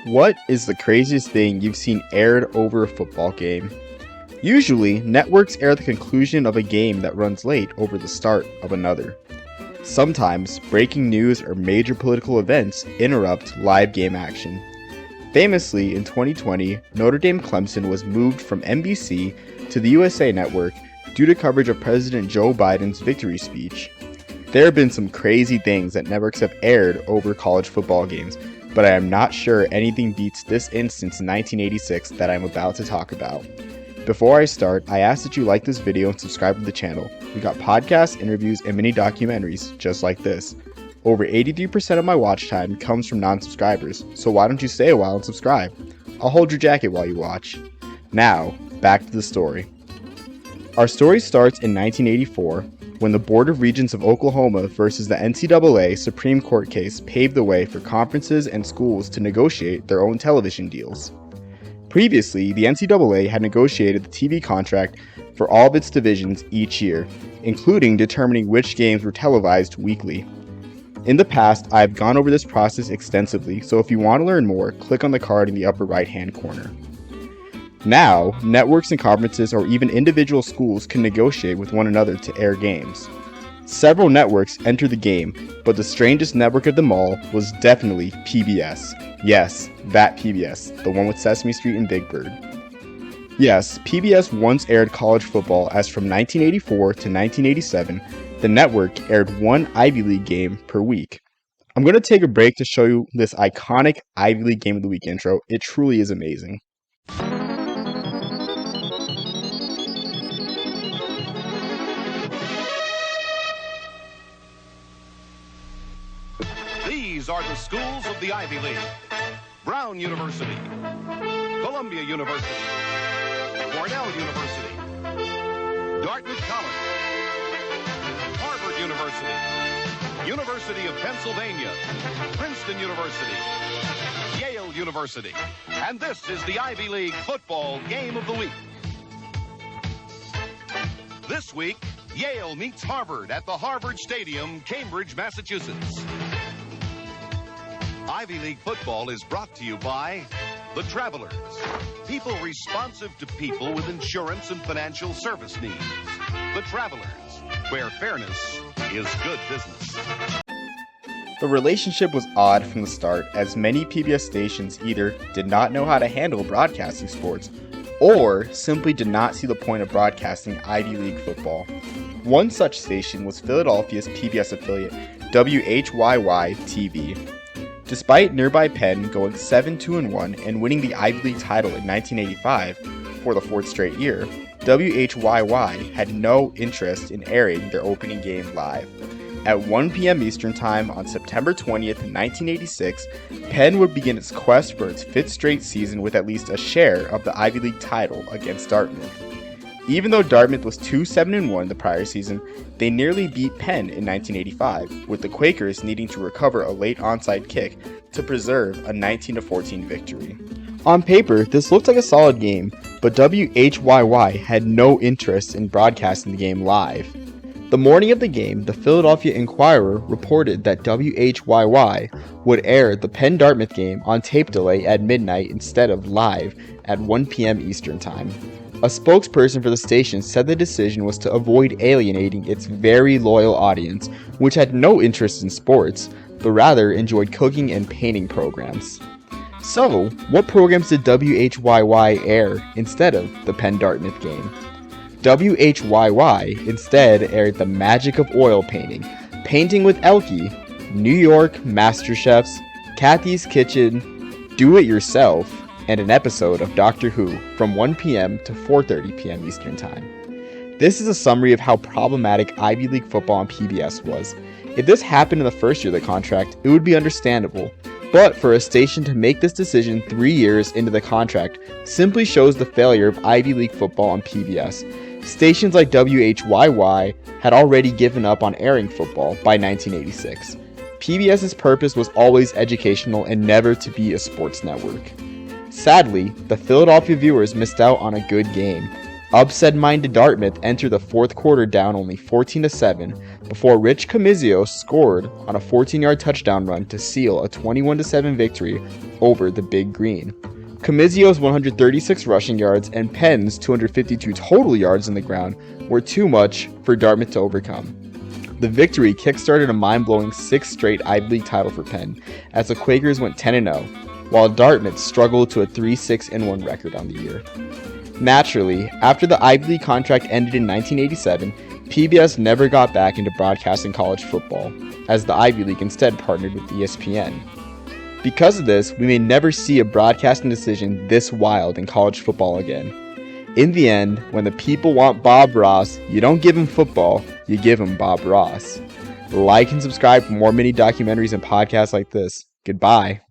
What is the craziest thing you've seen aired over a football game? Usually, networks air the conclusion of a game that runs late over the start of another. Sometimes, breaking news or major political events interrupt live game action. Famously, in 2020, Notre Dame Clemson was moved from NBC to the USA Network due to coverage of President Joe Biden's victory speech. There have been some crazy things that networks have aired over college football games, but I am not sure anything beats this instance in 1986 that I'm about to talk about. Before I start, I ask that you like this video and subscribe to the channel. We got podcasts, interviews, and mini documentaries just like this. Over 83% of my watch time comes from non-subscribers, so why don't you stay a while and subscribe? I'll hold your jacket while you watch. Now, back to the story. Our story starts in 1984, when the Board of Regents of Oklahoma versus the NCAA Supreme Court case paved the way for conferences and schools to negotiate their own television deals. Previously, the NCAA had negotiated the TV contract for all of its divisions each year, including determining which games were televised weekly. In the past, I have gone over this process extensively, so if you want to learn more, click on the card in the upper right-hand corner. Now, networks and conferences or even individual schools can negotiate with one another to air games. Several networks entered the game, but the strangest network of them all was definitely PBS. Yes, that PBS, the one with Sesame Street and Big Bird. Yes, PBS once aired college football, as from 1984 to 1987, the network aired one Ivy League game per week. I'm going to take a break to show you this iconic Ivy League Game of the Week intro. It truly is amazing. These are the schools of the Ivy League: Brown University, Columbia University, Cornell University, Dartmouth College, Harvard University, University of Pennsylvania, Princeton University, Yale University. And this is the Ivy League Football Game of the Week. This week, Yale meets Harvard at the Harvard Stadium, Cambridge, Massachusetts. Ivy League football is brought to you by The Travelers, people responsive to people with insurance and financial service needs. The Travelers, where fairness is good business. The relationship was odd from the start, as many PBS stations either did not know how to handle broadcasting sports or simply did not see the point of broadcasting Ivy League football. One such station was Philadelphia's PBS affiliate, WHYY-TV. Despite nearby Penn going 7-2-1 and winning the Ivy League title in 1985 for the fourth straight year, WHYY had no interest in airing their opening game live. At 1 p.m. Eastern Time on September 20th, 1986, Penn would begin its quest for its fifth straight season with at least a share of the Ivy League title against Dartmouth. Even though Dartmouth was 2-7-1 the prior season, they nearly beat Penn in 1985, with the Quakers needing to recover a late onside kick to preserve a 19-14 victory. On paper, this looked like a solid game, but WHYY had no interest in broadcasting the game live. The morning of the game, the Philadelphia Inquirer reported that WHYY would air the Penn-Dartmouth game on tape delay at midnight instead of live at 1 p.m. Eastern Time. A spokesperson for the station said the decision was to avoid alienating its very loyal audience, which had no interest in sports, but rather enjoyed cooking and painting programs. So, what programs did WHYY air instead of the Penn-Dartmouth game? WHYY instead aired The Magic of Oil Painting, Painting with Elkie, New York MasterChefs, Kathy's Kitchen, Do It Yourself, and an episode of Doctor Who from 1 p.m. to 4:30 p.m. Eastern Time. This is a summary of how problematic Ivy League football on PBS was. If this happened in the first year of the contract, it would be understandable, but for a station to make this decision 3 years into the contract simply shows the failure of Ivy League football on PBS. Stations like WHYY had already given up on airing football by 1986. PBS's purpose was always educational and never to be a sports network. Sadly, the Philadelphia viewers missed out on a good game. Upset-minded Dartmouth entered the fourth quarter down only 14-7 before Rich Comizio scored on a 14-yard touchdown run to seal a 21-7 victory over the Big Green. Comizio's 136 rushing yards and Penn's 252 total yards in the ground were too much for Dartmouth to overcome. The victory kickstarted a mind-blowing 6th straight Ivy League title for Penn, as the Quakers went 10-0, while Dartmouth struggled to a 3-6-1 record on the year. Naturally, after the Ivy League contract ended in 1987, PBS never got back into broadcasting college football, as the Ivy League instead partnered with ESPN. Because of this, we may never see a broadcasting decision this wild in college football again. In the end, when the people want Bob Ross, you don't give them football, you give them Bob Ross. Like and subscribe for more mini documentaries and podcasts like this. Goodbye.